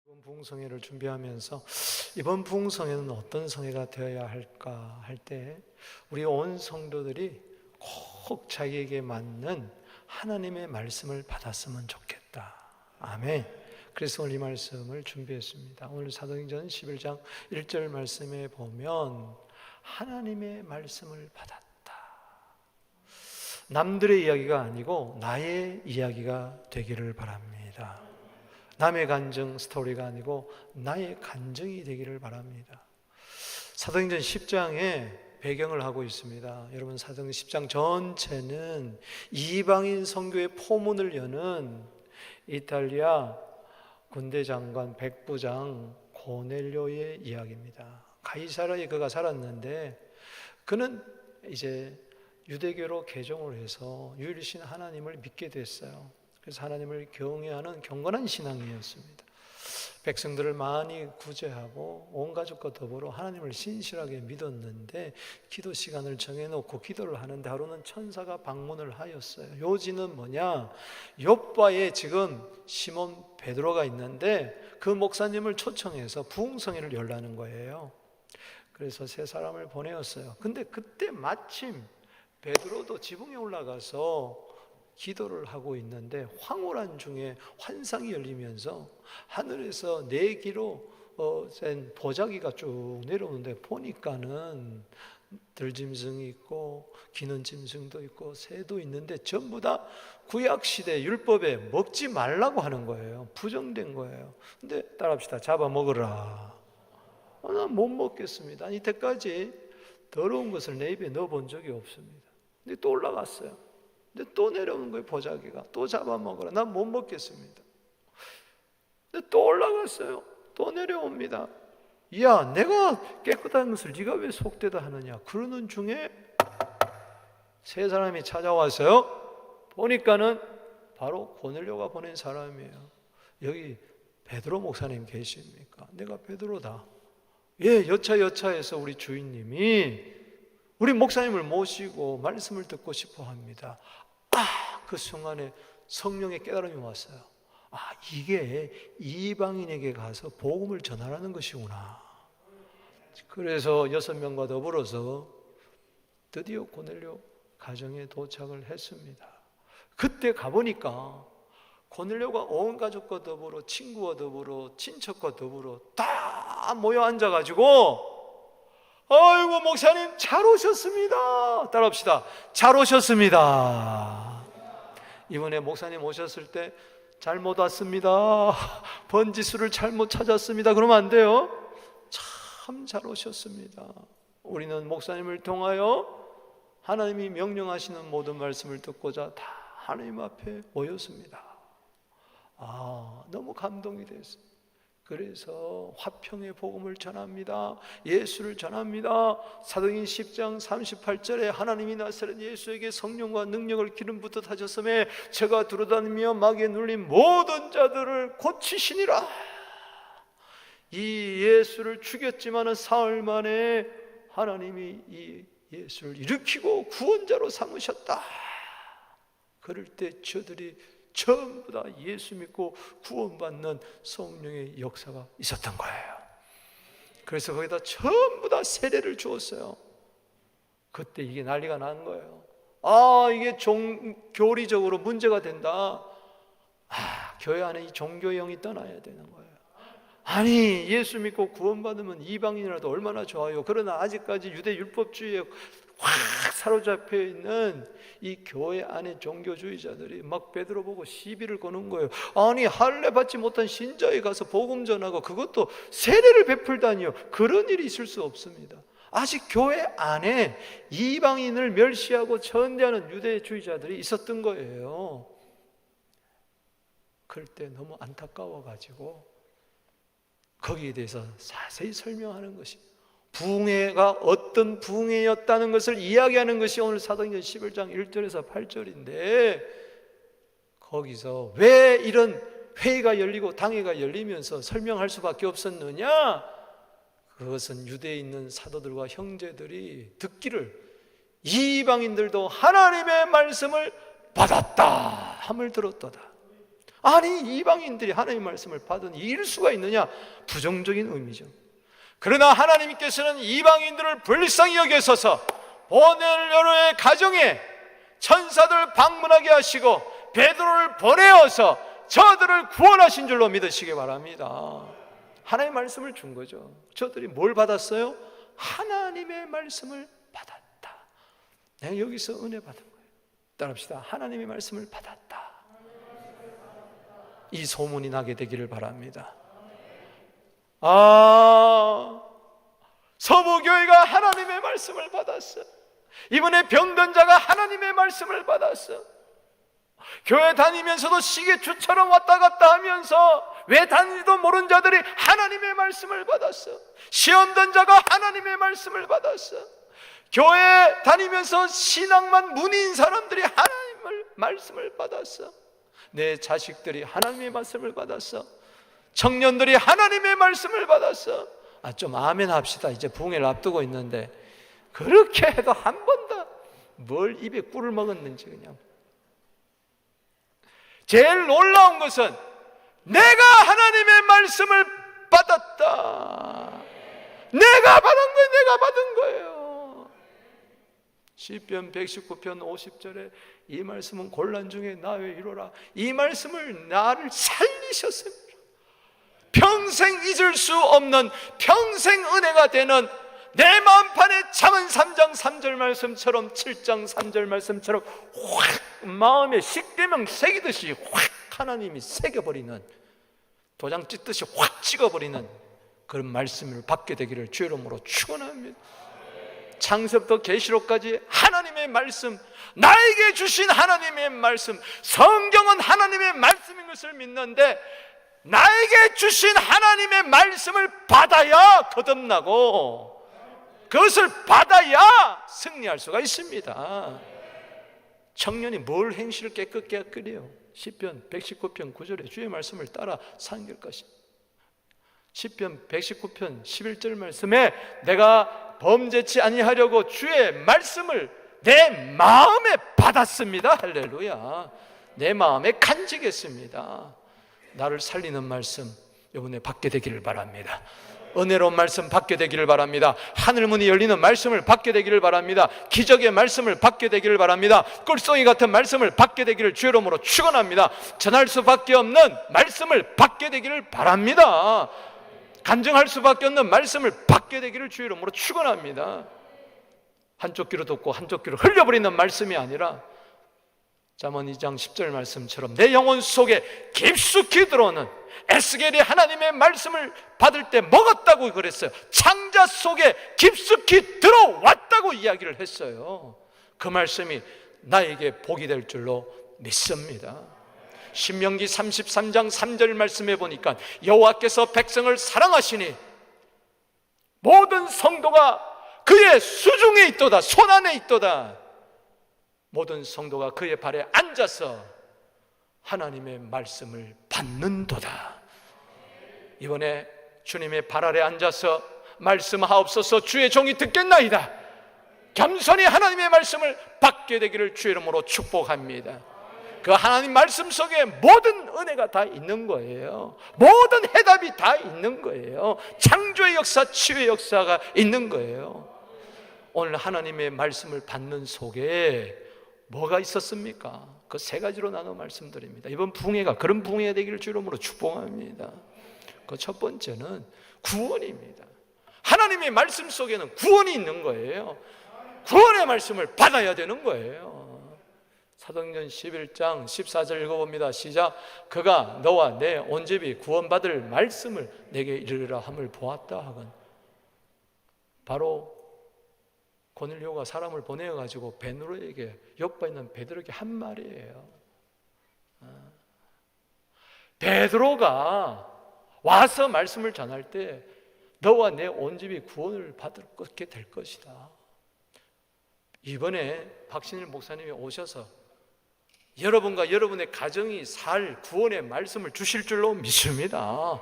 이번 부흥성회를 준비하면서 이번 부흥성회는 어떤 성회가 되어야 할까 할 때 우리 온 성도들이 꼭 자기에게 맞는 하나님의 말씀을 받았으면 좋겠다. 아멘. 그래서 오늘 이 말씀을 준비했습니다. 오늘 사도행전 11장 1절 말씀에 보면 하나님의 말씀을 받았다. 남들의 이야기가 아니고 나의 이야기가 되기를 바랍니다. 남의 간증 스토리가 아니고 나의 간증이 되기를 바랍니다. 사도행전 10장에 배경을 하고 있습니다. 여러분, 사도행전 10장 전체는 이방인 선교의 포문을 여는 이탈리아 군대 장관 백부장 고넬료의 이야기입니다. 가이사라에 그가 살았는데 그는 이제 유대교로 개종을 해서 유일신 하나님을 믿게 됐어요. 그래서 하나님을 경외하는 경건한 신앙이었습니다. 백성들을 많이 구제하고 온 가족과 더불어 하나님을 신실하게 믿었는데 기도 시간을 정해놓고 기도를 하는데 하루는 천사가 방문을 하였어요. 요지는 뭐냐? 욥바에 지금 시몬 베드로가 있는데 그 목사님을 초청해서 부흥성회를 열라는 거예요. 그래서 세 사람을 보내었어요. 근데 그때 마침 베드로도 지붕에 올라가서 기도를 하고 있는데 황홀한 중에 환상이 열리면서 하늘에서 4기로 센 보자기가 쭉 내려오는데 보니까는 들짐승이 있고 기는 짐승도 있고 새도 있는데 전부 다 구약시대 율법에 먹지 말라고 하는 거예요. 부정된 거예요. 근데 따라합시다. 잡아먹으라. 난 못 먹겠습니다. 이때까지 더러운 것을 내 입에 넣어본 적이 없습니다. 근데 또 올라갔어요. 근데 또 내려오는 거예요. 보자기가. 또 잡아먹으라. 난 못 먹겠습니다. 근데 또 올라갔어요. 또 내려옵니다. 야, 내가 깨끗한 것을 네가 왜 속되다 하느냐. 그러는 중에 세 사람이 찾아왔어요. 보니까는 바로 고넬료가 보낸 사람이에요. 여기 베드로 목사님 계십니까? 내가 베드로다. 예, 여차여차해서 우리 주인님이 우리 목사님을 모시고 말씀을 듣고 싶어 합니다. 그 순간에 성령의 깨달음이 왔어요. 이게 이방인에게 가서 복음을 전하라는 것이구나. 그래서 6명과 더불어서 드디어 고넬료 가정에 도착을 했습니다. 그때 가보니까 고넬료가 온 가족과 더불어 친구와 더불어 친척과 더불어 다 모여 앉아가지고 아이고 목사님 잘 오셨습니다. 따라합시다. 잘 오셨습니다. 이번에 목사님 오셨을 때 잘못 왔습니다. 번지수를 잘못 찾았습니다. 그러면 안 돼요. 참 잘 오셨습니다. 우리는 목사님을 통하여 하나님이 명령하시는 모든 말씀을 듣고자 다 하나님 앞에 모였습니다. 너무 감동이 됐어요. 그래서 화평의 복음을 전합니다. 예수를 전합니다. 사도행전 10장 38절에 하나님이 나사렛 예수에게 성령과 능력을 기름 붓듯 하셨음에 저가 두루다니며 마귀에 눌린 모든 자들을 고치시니라. 이 예수를 죽였지만은 사흘 만에 하나님이 이 예수를 일으키고 구원자로 삼으셨다. 그럴 때 저들이 전부 다 예수 믿고 구원받는 성령의 역사가 있었던 거예요. 그래서 거기다 전부 다 세례를 주었어요. 그때 이게 난리가 난 거예요. 이게 교리적으로 문제가 된다. 교회 안에 이 종교의 영이 떠나야 되는 거예요. 아니, 예수 믿고 구원받으면 이방인이라도 얼마나 좋아요. 그러나 아직까지 유대 율법주의에 확 사로잡혀 있는 이 교회 안에 종교주의자들이 막 베드로 보고 시비를 거는 거예요. 아니, 할례 받지 못한 신자에 가서 복음 전하고 그것도 세례를 베풀다니요. 그런 일이 있을 수 없습니다. 아직 교회 안에 이방인을 멸시하고 천대하는 유대주의자들이 있었던 거예요. 그럴 때 너무 안타까워가지고 거기에 대해서 자세히 설명하는 것이 부흥회가 어떤 부흥회였다는 것을 이야기하는 것이 오늘 사도행전 11장 1절에서 8절인데 거기서 왜 이런 회의가 열리고 당회가 열리면서 설명할 수밖에 없었느냐? 그것은 유대에 있는 사도들과 형제들이 듣기를 이방인들도 하나님의 말씀을 받았다 함을 들었도다. 아니, 이방인들이 하나님의 말씀을 받은 이럴 수가 있느냐? 부정적인 의미죠. 그러나 하나님께서는 이방인들을 불쌍히 여기셔서 보넬료의 가정에 천사들 방문하게 하시고 베드로를 보내어서 저들을 구원하신 줄로 믿으시기 바랍니다. 하나님의 말씀을 준 거죠. 저들이 뭘 받았어요? 하나님의 말씀을 받았다. 내가 여기서 은혜 받은 거예요. 따라합시다. 하나님의 말씀을 받았다. 이 소문이 나게 되기를 바랍니다. 서부교회가 하나님의 말씀을 받았어. 이번에 병든 자가 하나님의 말씀을 받았어. 교회 다니면서도 시계추처럼 왔다 갔다 하면서 왜 다니지도 모르는 자들이 하나님의 말씀을 받았어. 시험된 자가 하나님의 말씀을 받았어. 교회 다니면서 신앙만 문의인 사람들이 하나님의 말씀을 받았어. 내 자식들이 하나님의 말씀을 받았어. 청년들이 하나님의 말씀을 받았어. 좀 아멘 합시다. 이제 부흥회를 앞두고 있는데 그렇게 해도 한 번도 뭘 입에 꿀을 먹었는지. 그냥 제일 놀라운 것은 내가 하나님의 말씀을 받았다. 내가 받은 거예요. 시편 119편 50절에 이 말씀은 곤란 중에 나의 위로라. 이 말씀을 나를 살리셨습니다. 평생 잊을 수 없는 평생 은혜가 되는 내 마음판에 잠언 3장 3절 말씀처럼 7장 3절 말씀처럼 확 마음에 식대명 새기듯이 확 하나님이 새겨버리는, 도장 찢듯이 확 찍어버리는 그런 말씀을 받게 되기를 주의 이름으로 축원합니다. 창세부터 계시록까지 하나님의 말씀, 나에게 주신 하나님의 말씀, 성경은 하나님의 말씀인 것을 믿는데 나에게 주신 하나님의 말씀을 받아야 거듭나고 그것을 받아야 승리할 수가 있습니다. 청년이 뭘 행실을 깨끗게 끓여요? 시편 119편 9절에 주의 말씀을 따라 사는 것입니다. 시편 119편 11절 말씀에 내가 범죄치 아니하려고 주의 말씀을 내 마음에 받았습니다. 할렐루야. 내 마음에 간직했습니다. 나를 살리는 말씀 이번에 받게 되기를 바랍니다. 은혜로운 말씀 받게 되기를 바랍니다. 하늘문이 열리는 말씀을 받게 되기를 바랍니다. 기적의 말씀을 받게 되기를 바랍니다. 꿀송이 같은 말씀을 받게 되기를 주의 이름으로 축원합니다. 전할 수밖에 없는 말씀을 받게 되기를 바랍니다. 간증할 수밖에 없는 말씀을 받게 되기를 주의 이름으로 축원합니다. 한쪽 귀로 듣고 한쪽 귀로 흘려버리는 말씀이 아니라 잠언 2장 10절 말씀처럼 내 영혼 속에 깊숙이 들어오는, 에스겔이 하나님의 말씀을 받을 때 먹었다고 그랬어요. 창자 속에 깊숙이 들어왔다고 이야기를 했어요. 그 말씀이 나에게 복이 될 줄로 믿습니다. 신명기 33장 3절 말씀해 보니까 여호와께서 백성을 사랑하시니 모든 성도가 그의 수중에 있도다, 손안에 있도다. 모든 성도가 그의 발에 앉아서 하나님의 말씀을 받는도다. 이번에 주님의 발 아래 앉아서 말씀하옵소서 주의 종이 듣겠나이다. 겸손히 하나님의 말씀을 받게 되기를 주의 이름으로 축복합니다. 그 하나님 말씀 속에 모든 은혜가 다 있는 거예요. 모든 해답이 다 있는 거예요. 창조의 역사, 치유의 역사가 있는 거예요. 오늘 하나님의 말씀을 받는 속에 뭐가 있었습니까? 그 세 가지로 나눠 말씀드립니다. 이번 부흥회가 그런 부흥회가 되기를 주의 이름으로 축복합니다. 그 첫 번째는 구원입니다. 하나님의 말씀 속에는 구원이 있는 거예요. 구원의 말씀을 받아야 되는 거예요. 사도행전 11장 14절 읽어봅니다. 시작. 그가 너와 내 온 집이 구원받을 말씀을 내게 이르리라 함을 보았다 하건, 바로 고넬료가 사람을 보내어가지고 베드로에게, 옆에 있는 베드로에게 한 말이에요. 베드로가 와서 말씀을 전할 때 너와 내 온 집이 구원을 받게 될 것이다. 이번에 박신일 목사님이 오셔서 여러분과 여러분의 가정이 살 구원의 말씀을 주실 줄로 믿습니다.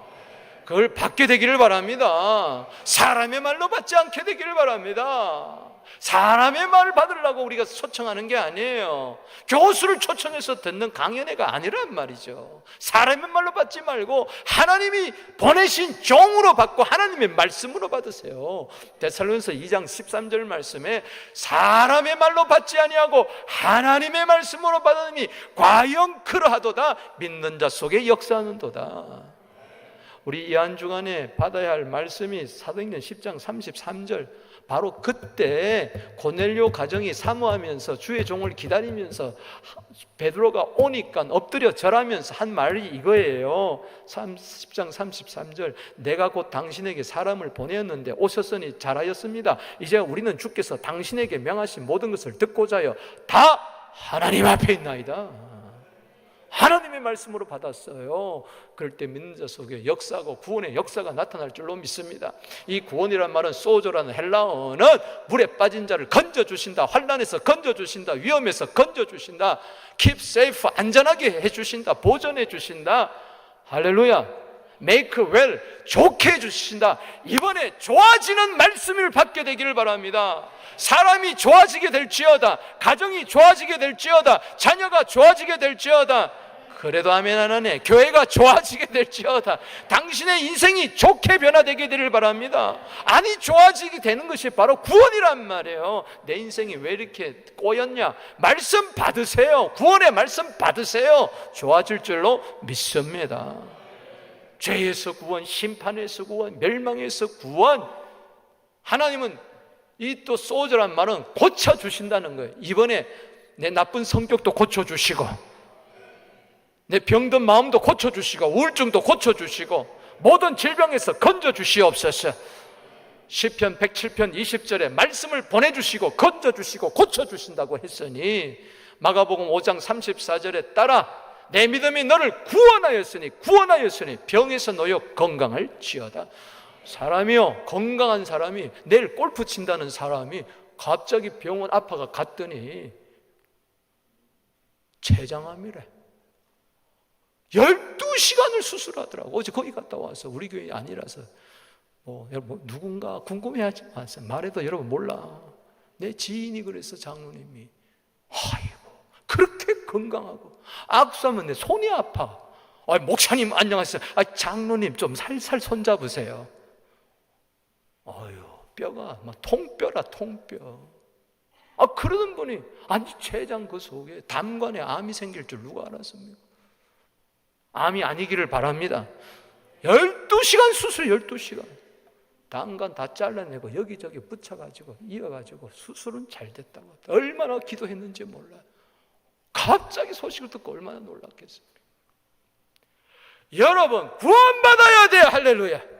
그걸 받게 되기를 바랍니다. 사람의 말로 받지 않게 되기를 바랍니다. 사람의 말을 받으려고 우리가 초청하는 게 아니에요. 교수를 초청해서 듣는 강연회가 아니란 말이죠. 사람의 말로 받지 말고 하나님이 보내신 종으로 받고 하나님의 말씀으로 받으세요. 데살로니가서 2장 13절 말씀에 사람의 말로 받지 아니하고 하나님의 말씀으로 받으니 과연 그러하도다. 믿는 자 속에 역사하는도다. 우리 이 한 주간에 받아야 할 말씀이 사도행전 10장 33절, 바로 그때 고넬료 가정이 사모하면서 주의 종을 기다리면서 베드로가 오니까 엎드려 절하면서 한 말이 이거예요. 10장 33절, 내가 곧 당신에게 사람을 보내었는데 오셨으니 잘하였습니다. 이제 우리는 주께서 당신에게 명하신 모든 것을 듣고자 하여 다 하나님 앞에 있나이다. 하나님의 말씀으로 받았어요. 그럴 때 믿는 자 속에 역사하고 구원의 역사가 나타날 줄로 믿습니다. 이 구원이란 말은 소조라는 헬라어는 물에 빠진 자를 건져주신다, 환난에서 건져주신다, 위험에서 건져주신다, keep safe, 안전하게 해주신다, 보존해 주신다. 할렐루야. make well, 좋게 해주신다. 이번에 좋아지는 말씀을 받게 되기를 바랍니다. 사람이 좋아지게 될지어다, 가정이 좋아지게 될지어다, 자녀가 좋아지게 될지어다, 그래도 아멘 안 하네. 교회가 좋아지게 될지어다, 당신의 인생이 좋게 변화되게 되기를 바랍니다. 아니, 좋아지게 되는 것이 바로 구원이란 말이에요. 내 인생이 왜 이렇게 꼬였냐? 말씀 받으세요. 구원의 말씀 받으세요. 좋아질 줄로 믿습니다. 죄에서 구원, 심판에서 구원, 멸망에서 구원. 하나님은 이 또 소저란 말은 고쳐주신다는 거예요. 이번에 내 나쁜 성격도 고쳐주시고, 내 병든 마음도 고쳐주시고, 우울증도 고쳐주시고, 모든 질병에서 건져주시옵소서. 시편 107편 20절에 말씀을 보내주시고 건져주시고 고쳐주신다고 했으니, 마가복음 5장 34절에 따라 내 믿음이 너를 구원하였으니 병에서 놓여 건강할지어다. 사람이요, 건강한 사람이, 내일 골프 친다는 사람이 갑자기 병원 아파가 갔더니 췌장암이래. 12시간을 수술하더라고. 어제 거기 갔다 와서, 우리 교회 아니라서 여러분 누군가 궁금해하지 마세요. 말해도 여러분 몰라. 내 지인이 그래서, 장로님이. 아이고, 그렇게 건강하고 악수하면 내 손이 아파. 목사님 안녕하세요. 장로님 좀 살살 손잡으세요. 아유, 뼈가 막 통뼈라, 통뼈. 그러는 분이, 아니, 췌장 그 속에 담관에 암이 생길 줄 누가 알았습니까? 암이 아니기를 바랍니다. 12시간 수술, 12시간. 담관 다 잘라내고 여기저기 붙여가지고 이어가지고 수술은 잘 됐다고. 얼마나 기도했는지 몰라요. 갑자기 소식을 듣고 얼마나 놀랐겠습니까? 여러분, 구원받아야 돼요. 할렐루야.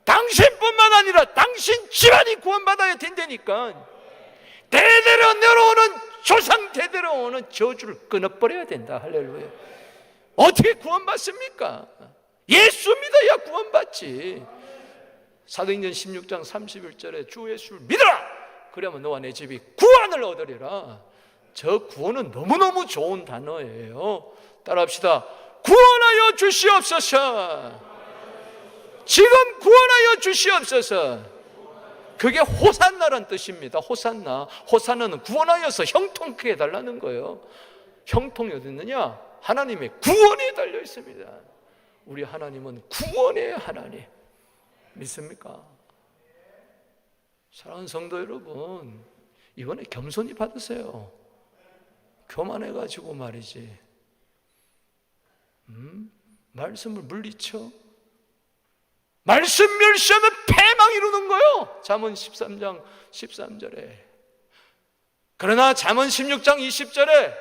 당신뿐만 아니라 당신 집안이 구원받아야 된다니까. 대대로 내려오는, 조상 대대로 오는 저주를 끊어버려야 된다. 할렐루야. 어떻게 구원받습니까? 예수 믿어야 구원받지. 사도행전 16장 31절에 주 예수를 믿어라, 그러면 너와 내 집이 구원을 얻으리라. 저 구원은 너무너무 좋은 단어예요. 따라합시다. 구원하여 주시옵소서. 지금 구원하여 주시옵소서. 그게 호산나란 뜻입니다. 호산나. 호산나는 구원하여서 형통케 해달라는 거예요. 형통이 어디 있느냐? 하나님의 구원에 달려 있습니다. 우리 하나님은 구원의 하나님. 믿습니까? 사랑하는 성도 여러분, 이번에 겸손히 받으세요. 교만해가지고 말이지, 말씀을 물리쳐? 말씀 멸시하면 패망 이루는 거요. 잠언 13장 13절에. 그러나 잠언 16장 20절에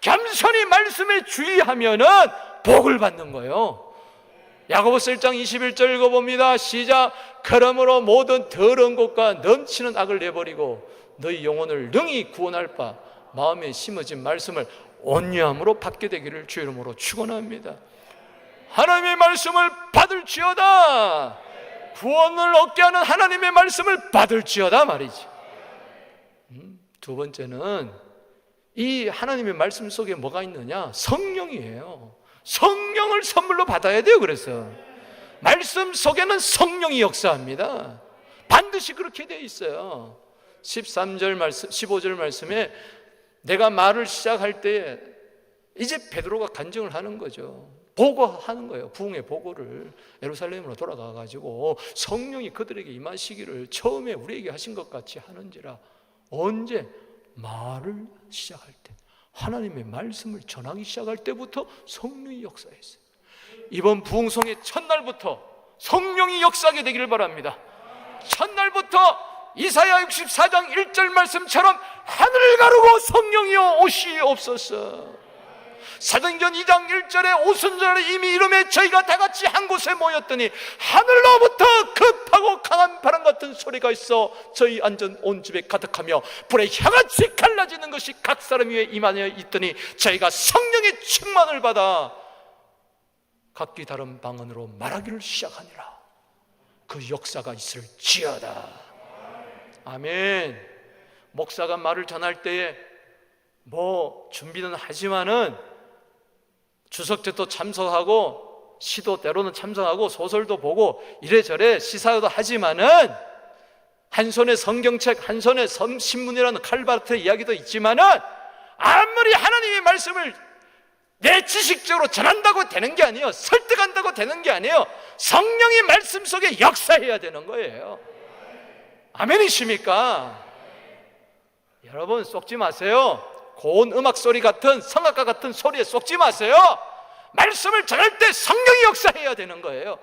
겸손히 말씀에 주의하면은 복을 받는 거예요. 야고보서 1장 21절 읽어봅니다. 시작. 그러므로 모든 더러운 것과 넘치는 악을 내버리고 너희 영혼을 능히 구원할 바 마음에 심어진 말씀을 온유함으로 받게 되기를 주 이름으로 축원합니다. 하나님의 말씀을 받을지어다. 구원을 얻게 하는 하나님의 말씀을 받을지어다 말이지. 두 번째는 이 하나님의 말씀 속에 뭐가 있느냐? 성령이에요. 성령을 선물로 받아야 돼요. 그래서 말씀 속에는 성령이 역사합니다. 반드시 그렇게 돼 있어요. 13절 말씀, 15절 말씀에 내가 말을 시작할 때에 이제 베드로가 간증을 하는 거죠. 보고하는 거예요. 부흥의 보고를 예루살렘으로 돌아가 가지고 성령이 그들에게 임하시기를 처음에 우리에게 하신 것 같이 하는지라. 언제? 말을 시작할 때, 하나님의 말씀을 전하기 시작할 때부터 성령이 역사했어요. 이번 부흥성의 첫날부터 성령이 역사하게 되기를 바랍니다. 첫날부터 이사야 64장 1절 말씀처럼 하늘을 가르고 성령이여 오시옵소서. 사도행전 2장 1절에 오순절에 이미 이름에 저희가 다 같이 한 곳에 모였더니 하늘로부터 급하고 강한 바람 같은 소리가 있어 저희 앉은 온 집에 가득하며 불의 혀같이 갈라지는 것이 각 사람 위에 임하여 있더니 저희가 성령의 충만을 받아 각기 다른 방언으로 말하기를 시작하니라. 그 역사가 있을지어다. 아멘. 목사가 말을 전할 때에 뭐 준비는 하지만은 주석제도 참석하고 시도 때로는 참석하고 소설도 보고 이래저래 시사도 하지만은 한 손에 성경책 한 손에 신문이라는 칼바르트 이야기도 있지만은 아무리 하나님의 말씀을 내 지식적으로 전한다고 되는 게 아니에요. 설득한다고 되는 게 아니에요. 성령의 말씀 속에 역사해야 되는 거예요. 아멘이십니까? 여러분 쏙지 마세요. 고운 음악 소리 같은 성악가 같은 소리에 쏙지 마세요. 말씀을 전할 때 성령이 역사해야 되는 거예요.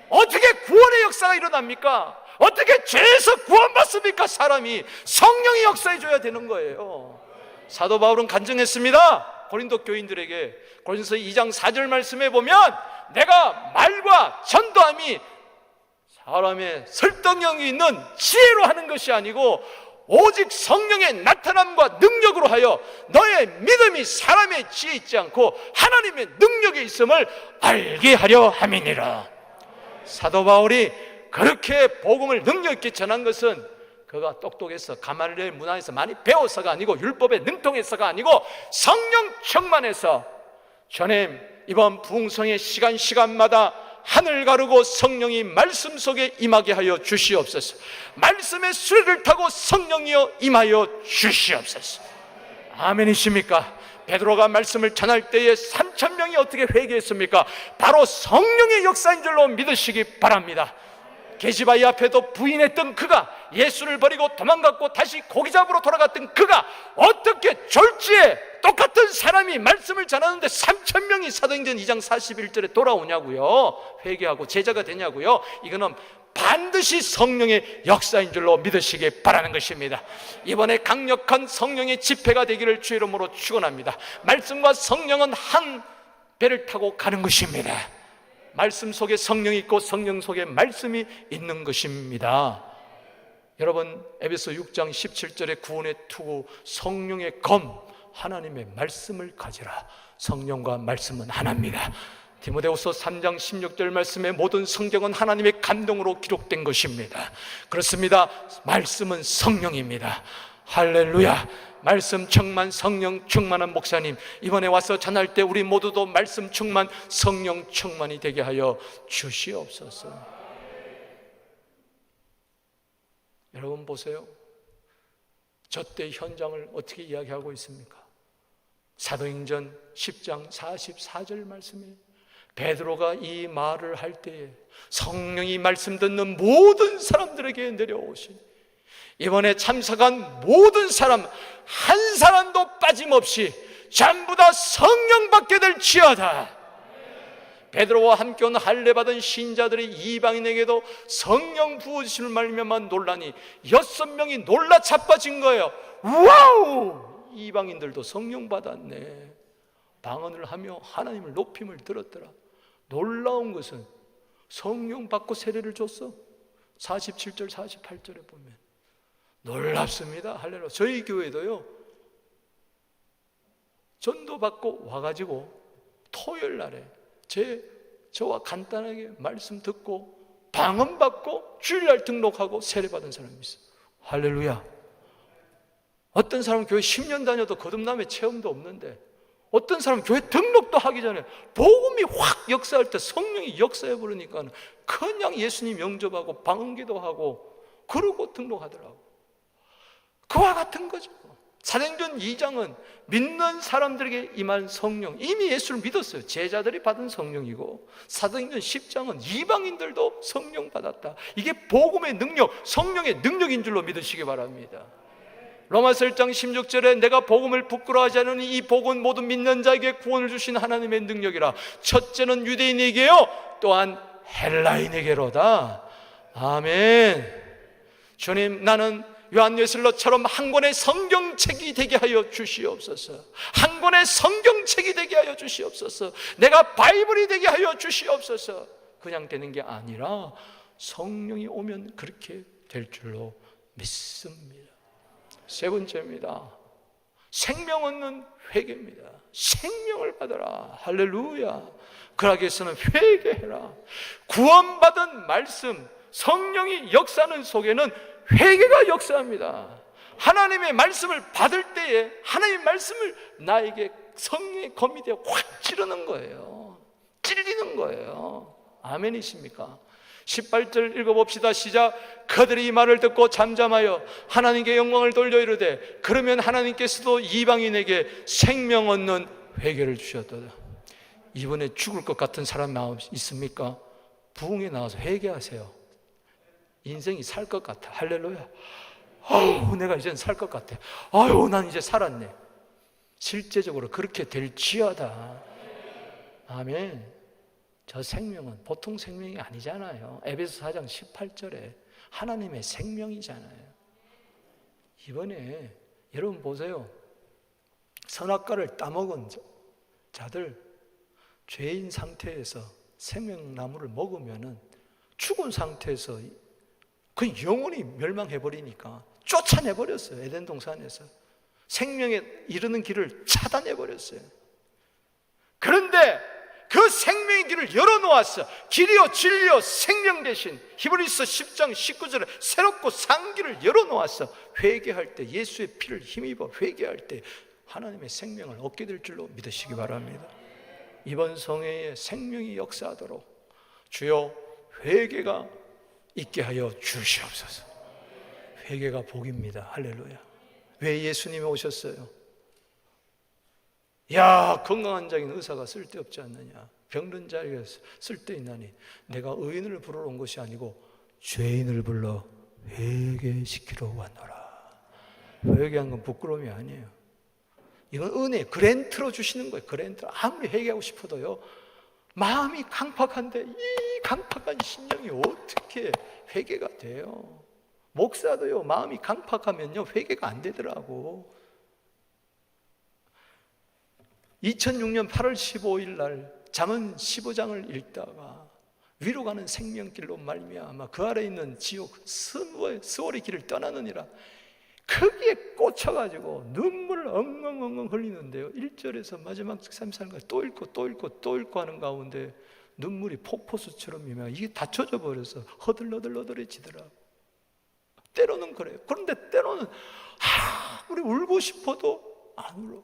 어떻게 구원의 역사가 일어납니까? 어떻게 죄에서 구원받습니까? 사람이 성령이 역사해 줘야 되는 거예요. 사도 바울은 간증했습니다. 고린도 교인들에게 고린도서 2장 4절 말씀에 보면 내가 말과 전도함이 사람의 설득력이 있는 지혜로 하는 것이 아니고 오직 성령의 나타남과 능력으로 하여 너의 믿음이 사람의 지혜에 있지 않고 하나님의 능력에 있음을 알게 하려 함이니라. 사도 바울이 그렇게 복음을 능력 있게 전한 것은 그가 똑똑해서 가말리엘 문화에서 많이 배워서가 아니고 율법에 능통해서가 아니고 성령 충만해서 주님 이번 부흥성의 시간마다 하늘 가르고 성령이 말씀 속에 임하게 하여 주시옵소서. 말씀의 수레를 타고 성령이여 임하여 주시옵소서. 아멘이십니까? 베드로가 말씀을 전할 때에 3,000명이 어떻게 회개했습니까? 바로 성령의 역사인 줄로 믿으시기 바랍니다. 게시바위 앞에도 부인했던 그가, 예수를 버리고 도망갔고 다시 고기 잡으러 돌아갔던 그가 어떻게 졸지에 똑같은 사람이 말씀을 전하는데 3,000명이 사도행전 2장 41절에 돌아오냐고요. 회개하고 제자가 되냐고요. 이거는 반드시 성령의 역사인 줄로 믿으시기 바라는 것입니다. 이번에 강력한 성령의 집회가 되기를 주의 이름으로 축원합니다. 말씀과 성령은 한 배를 타고 가는 것입니다. 말씀 속에 성령이 있고 성령 속에 말씀이 있는 것입니다. 여러분 에베소 6장 17절의 구원의 투구 성령의 검 하나님의 말씀을 가지라. 성령과 말씀은 하나입니다. 디모데후서 3장 16절 말씀에 모든 성경은 하나님의 감동으로 기록된 것입니다. 그렇습니다. 말씀은 성령입니다. 할렐루야. 말씀 충만 성령 충만한 목사님 이번에 와서 전할 때 우리 모두도 말씀 충만 성령 충만이 되게 하여 주시옵소서. 여러분 보세요. 저 때 현장을 어떻게 이야기하고 있습니까? 사도행전 10장 44절 말씀에 베드로가 이 말을 할 때에 성령이 말씀 듣는 모든 사람들에게 내려오시니 이번에 참석한 모든 사람 한 사람도 빠짐없이 전부 다 성령 받게 될지어다. 베드로와 함께 온 할례 받은 신자들의 이방인에게도 성령 부어주심을 말미암아 놀라니 6명이 놀라 자빠진 거예요. 와우! 이방인들도 성령 받았네. 방언을 하며 하나님을 높임을 들었더라. 놀라운 것은 성령 받고 세례를 줬어. 47절 48절에 보면 놀랍습니다. 할렐루야. 저희 교회도요 전도 받고 와가지고 토요일 날에 저와 간단하게 말씀 듣고 방언 받고 주일날 등록하고 세례 받은 사람이 있어요. 할렐루야. 어떤 사람은 교회 10년 다녀도 거듭남의 체험도 없는데 어떤 사람은 교회 등록도 하기 전에 복음이 확 역사할 때 성령이 역사해 버리니까 그냥 예수님 영접하고 방언기도 하고 그러고 등록하더라고. 그와 같은 거죠. 사도행전 2장은 믿는 사람들에게 임한 성령, 이미 예수를 믿었어요. 제자들이 받은 성령이고, 사도행전 10장은 이방인들도 성령 받았다. 이게 복음의 능력, 성령의 능력인 줄로 믿으시기 바랍니다. 로마서 1장 16절에 내가 복음을 부끄러워하지 않으니 이 복은 모든 믿는 자에게 구원을 주신 하나님의 능력이라. 첫째는 유대인에게요, 또한 헬라인에게로다. 아멘. 주님, 나는 요한웨슬러처럼 한 권의 성경책이 되게 하여 주시옵소서. 한 권의 성경책이 되게 하여 주시옵소서. 내가 바이블이 되게 하여 주시옵소서. 그냥 되는 게 아니라 성령이 오면 그렇게 될 줄로 믿습니다. 세 번째입니다. 생명 얻는 회개입니다. 생명을 받아라. 할렐루야. 그러기 위해서는 회개해라. 구원받은 말씀, 성령이 역사하는 속에는 회개가 역사합니다. 하나님의 말씀을 받을 때에 하나님의 말씀을 나에게 성령의 검이 되어 확 찌르는 거예요. 찔리는 거예요. 아멘이십니까? 18절 읽어봅시다. 시작. 그들이 이 말을 듣고 잠잠하여 하나님께 영광을 돌려 이르되 그러면 하나님께서도 이방인에게 생명 얻는 회개를 주셨도다. 이번에 죽을 것 같은 사람 마음 있습니까? 부흥에 나와서 회개하세요. 인생이 살 것 같아. 할렐루야. 아유, 내가 이제는 살 것 같아. 아유, 난 이제 살았네. 실제적으로 그렇게 될지어다. 아멘. 저 생명은 보통 생명이 아니잖아요. 에베소 4장 18절에 하나님의 생명이잖아요. 이번에 여러분 보세요. 선악과를 따먹은 자들, 죄인 상태에서 생명나무를 먹으면은 죽은 상태에서 그 영원히 멸망해버리니까 쫓아내버렸어요. 에덴 동산에서 생명에 이르는 길을 차단해버렸어요. 그런데 그 생명의 길을 열어놓았어. 길이요 진리요 생명 대신 히브리서 10장 19절에 새롭고 산 길을 열어놓았어. 회개할 때 예수의 피를 힘입어 회개할 때 하나님의 생명을 얻게 될 줄로 믿으시기 바랍니다. 이번 성회에 생명이 역사하도록 주여 회개가 있게 하여 주시옵소서. 회개가 복입니다. 할렐루야. 왜 예수님이 오셨어요? 야, 건강한 자에게 의사가 쓸데없지 않느냐, 병든 자에게 쓸데있나니 내가 의인을 부르러 온 것이 아니고 죄인을 불러 회개시키러 왔노라. 회개한 건 부끄러움이 아니에요. 이건 은혜, 그랜트로 주시는 거예요. 그랜트. 아무리 회개하고 싶어도요, 마음이 강팍한데 이 강팍한 심령이 어떻게 회개가 돼요? 목사도요, 마음이 강팍하면요 회개가 안 되더라고. 2006년 8월 15일 날 잠언 15장을 읽다가 위로 가는 생명길로 말미암아 그 아래 있는 지옥 스월의 길을 떠나느니라, 거기에 꽂혀가지고 눈물을 엉엉엉엉 흘리는데요, 1절에서 마지막 3절까지 또 읽고 또 읽고 또 읽고 하는 가운데 눈물이 폭포수처럼 임해 이게 닫혀져 버려서 허들허들허들해지더라고. 때로는 그래요. 그런데 때로는 우리 울고 싶어도 안 울어.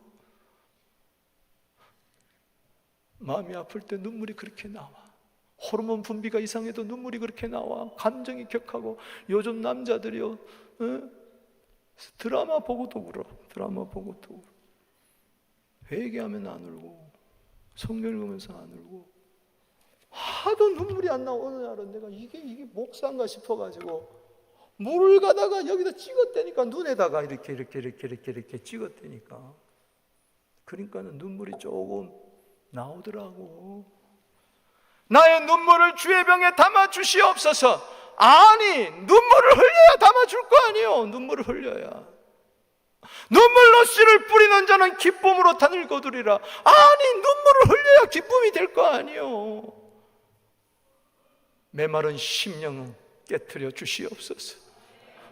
마음이 아플 때 눈물이 그렇게 나와. 호르몬 분비가 이상해도 눈물이 그렇게 나와. 감정이 격하고 요즘 남자들이요, 드라마 보고도 울어. 드라마 보고도 울어. 회개하면 안 울고 성경 읽으면서 안 울고 하도 눈물이 안 나와. 어느 날은 내가 이게 목사인가 싶어가지고 물을 가다가 여기다 찍었다니까, 눈에다가 이렇게 찍었다니까. 그러니까는 눈물이 조금 나오더라고. 나의 눈물을 주의 병에 담아 주시옵소서. 아니, 눈물을 흘려야 담아줄 거 아니에요. 눈물을 흘려야. 눈물로 씨를 뿌리는 자는 기쁨으로 단을 거두리라. 아니, 눈물을 흘려야 기쁨이 될 거 아니에요. 메마른 심령은 깨트려 주시옵소서.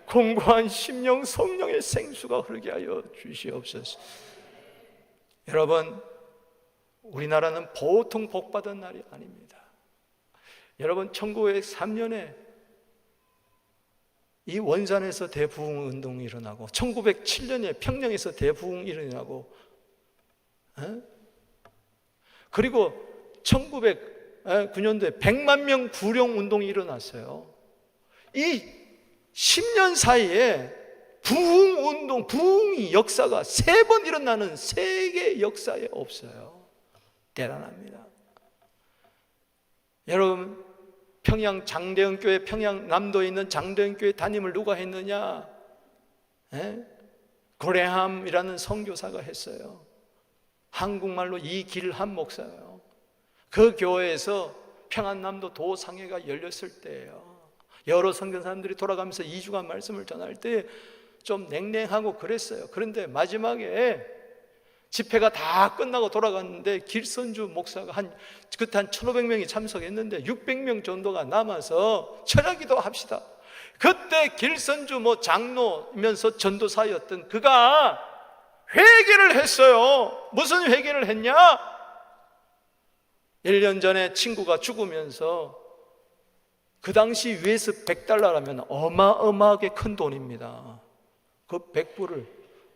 공고한 심령 성령의 생수가 흐르게 하여 주시옵소서. 여러분, 우리나라는 보통 복받은 날이 아닙니다. 여러분, 1903년에 이 원산에서 대부흥 운동이 일어나고 1907년에 평양에서 대부흥이 일어나고, 그리고 1909년도에 100만 명 구령 운동이 일어났어요. 이 10년 사이에 부흥운동, 부흥이 역사가 3번 일어나는 세계 역사에 없어요. 대단합니다. 여러분, 평양 장대영교회, 평양남도에 있는 장대영교회 담임을 누가 했느냐? 고레함이라는 선교사가 했어요. 한국말로 이길한 목사예요. 그 교회에서 평안남도 도상회가 열렸을 때예요. 여러 선교사님들이 돌아가면서 2주간 말씀을 전할 때 좀 냉랭하고 그랬어요. 그런데 마지막에 집회가 다 끝나고 돌아갔는데 길선주 목사가 그때 한 1,500명이 참석했는데 600명 정도가 남아서 철야기도 합시다. 그때 길선주 장로이면서 전도사였던 그가 회개를 했어요. 무슨 회개를 했냐? 1년 전에 친구가 죽으면서, 그 당시 US $100라면 어마어마하게 큰 돈입니다. 그 100불을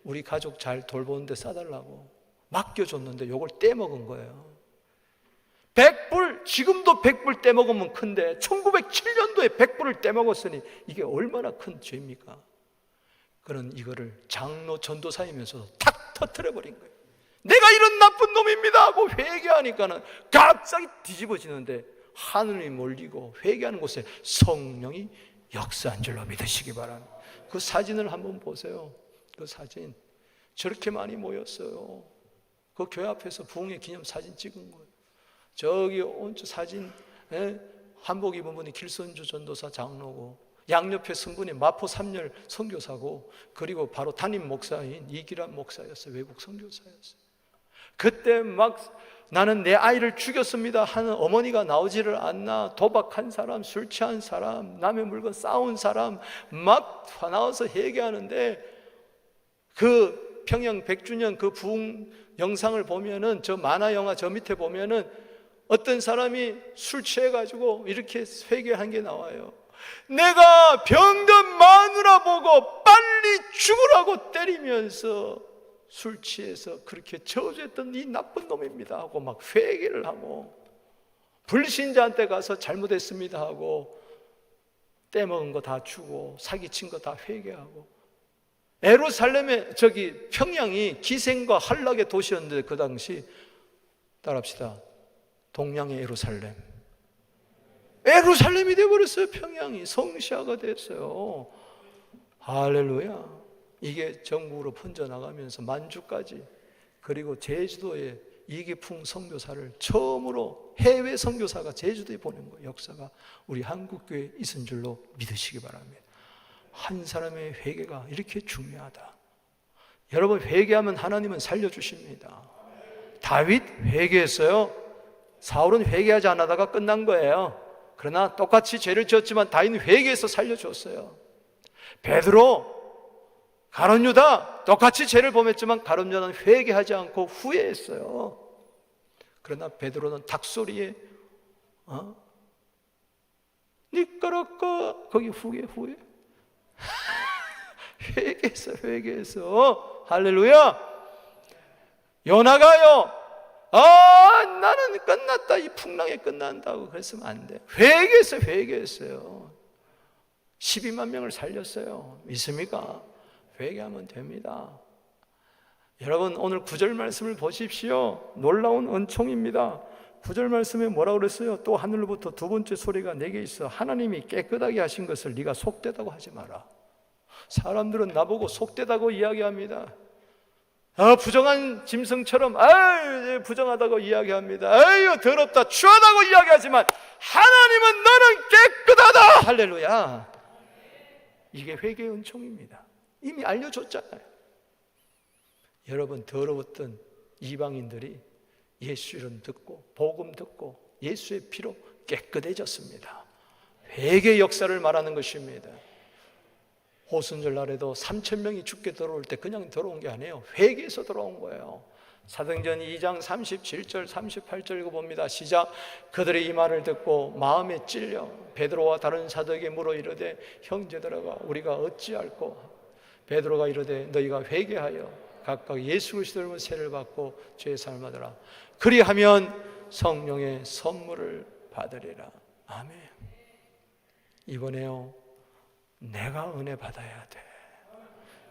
우리 가족 잘 돌보는데 싸달라고 맡겨줬는데 요걸 떼먹은 거예요. 100불, 지금도 100불 떼먹으면 큰데 1907년도에 100불을 떼먹었으니 이게 얼마나 큰 죄입니까? 그는 이거를 장로 전도사이면서도 탁 터뜨려버린 거예요. 내가 이런 나쁜 놈입니다 하고 회개하니까는 갑자기 뒤집어지는데 하늘이 몰리고 회개하는 곳에 성령이 역사한 줄로 믿으시기 바랍니다. 그 사진을 한번 보세요. 그 사진 저렇게 많이 모였어요. 그 교회 앞에서 부흥의 기념 사진 찍은 거예요. 저기 온저 사진, 한복 입은 분이 길선주 전도사 장로고, 양옆에 성분이 마포 3열 선교사고, 그리고 바로 담임 목사인 이기란 목사였어요. 외국 선교사였어요. 그때 막 나는 내 아이를 죽였습니다 하는 어머니가 나오지를 않나, 도박한 사람, 술 취한 사람, 남의 물건 싸운 사람 막 나와서 얘기하는데, 그 평양 100주년 그 부흥 영상을 보면은, 저 만화 영화 저 밑에 보면은 어떤 사람이 술 취해가지고 이렇게 회개한 게 나와요. 내가 병든 마누라 보고 빨리 죽으라고 때리면서 술 취해서 그렇게 저주했던 이 나쁜 놈입니다 하고 막 회개를 하고, 불신자한테 가서 잘못했습니다 하고 떼먹은 거 다 주고 사기친 거 다 회개하고. 예루살렘에 평양이 기생과 한락의 도시였는데, 그 당시 따라합시다. 동양의 예루살렘이 되어버렸어요. 평양이 성시화가 됐어요. 할렐루야. 이게 전국으로 번져나가면서 만주까지, 그리고 제주도에 이기풍 선교사를 처음으로 해외 선교사가 제주도에 보낸 거예요. 역사가 우리 한국교회에 있은 줄로 믿으시기 바랍니다. 한 사람의 회개가 이렇게 중요하다. 여러분, 회개하면 하나님은 살려주십니다. 다윗 회개했어요. 사울은 회개하지 않다가 끝난 거예요. 그러나 똑같이 죄를 지었지만 다윗은 회개해서 살려줬어요. 베드로, 가룟 유다 똑같이 죄를 범했지만 가룟 유다는 회개하지 않고 후회했어요. 그러나 베드로는 닭소리에 니까라까 거기 후회 회개했어. 할렐루야. 요나가요, 나는 끝났다, 이 풍랑에 끝난다고 그랬으면 안 돼. 회개했어요. 12만 명을 살렸어요. 믿습니까? 회개하면 됩니다. 여러분, 오늘 9절 말씀을 보십시오. 놀라운 은총입니다. 9절 말씀에 뭐라고 그랬어요? 또 하늘로부터 두 번째 소리가 내게 있어 하나님이 깨끗하게 하신 것을 네가 속되다고 하지 마라. 사람들은 나보고 속되다고 이야기합니다. 부정한 짐승처럼 부정하다고 이야기합니다. 더럽다, 추하다고 이야기하지만 하나님은 너는 깨끗하다. 할렐루야. 이게 회개의 은총입니다. 이미 알려줬잖아요. 여러분, 더러웠던 이방인들이 예수 이름 듣고 복음 듣고 예수의 피로 깨끗해졌습니다. 회개의 역사를 말하는 것입니다. 호순절 날에도 3,000명이 죽게 들어올 때 그냥 들어온 게 아니에요. 회개해서 들어온 거예요. 사도행전 2장 37절 38절 읽어봅니다. 시작. 그들의 이 말을 듣고 마음에 찔려 베드로와 다른 사도에게 물어 이르되 형제들아 우리가 어찌할꼬. 베드로가 이르되 너희가 회개하여 각각 예수 그리스도를 믿어 세를 받고 죄의 사함을 받으라. 그리하면 성령의 선물을 받으리라. 아멘. 이번에요, 내가 은혜 받아야 돼.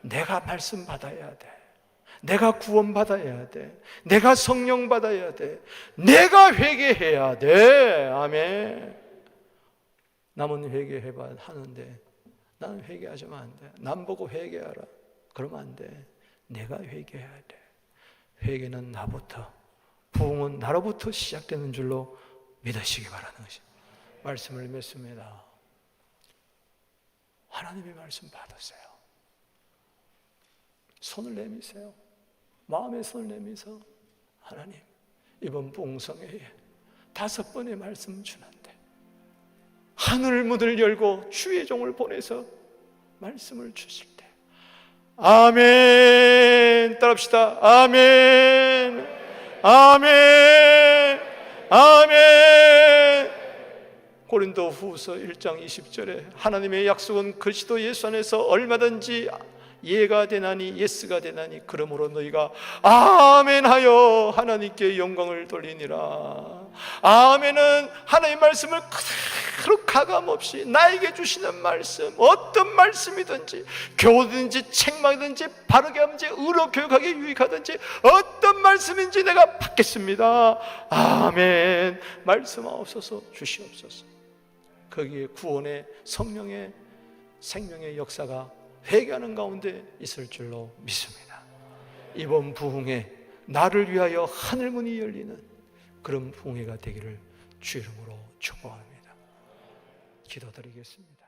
내가 말씀 받아야 돼. 내가 구원 받아야 돼. 내가 성령 받아야 돼. 내가 회개해야 돼. 아멘. 남은 회개해봐 하는데 나는 회개하지만 안 돼. 남 보고 회개하라. 그러면 안 돼. 내가 회개해야 돼. 회개는 나부터, 부흥은 나로부터 시작되는 줄로 믿으시기 바라는 것입니다. 말씀을 맺습니다. 하나님의 말씀 받으세요. 손을 내미세요. 마음의 손을 내미서 하나님, 이번 부흥성회에 5번의 말씀 주는데 하늘 문을 열고 주의 종을 보내서 말씀을 주실 때 아멘 따라합시다. 아멘 아멘 아멘. 고린도 후서 1장 20절에 하나님의 약속은 그리스도 예수 안에서 얼마든지 예가 되나니 예스가 되나니 그러므로 너희가 아멘하여 하나님께 영광을 돌리니라. 아멘은 하나님의 말씀을 그대로 가감없이 나에게 주시는 말씀, 어떤 말씀이든지 교훈이든지 책망이든지 바르게 하든지 의로 교육하게 유익하든지 어떤 말씀인지 내가 받겠습니다. 아멘. 말씀하옵소서 주시옵소서. 거기에 구원의 성령의 생명의 역사가 회개하는 가운데 있을 줄로 믿습니다. 이번 부흥에 나를 위하여 하늘문이 열리는 그런 부흥회가 되기를 주 이름으로 축복합니다. 기도드리겠습니다.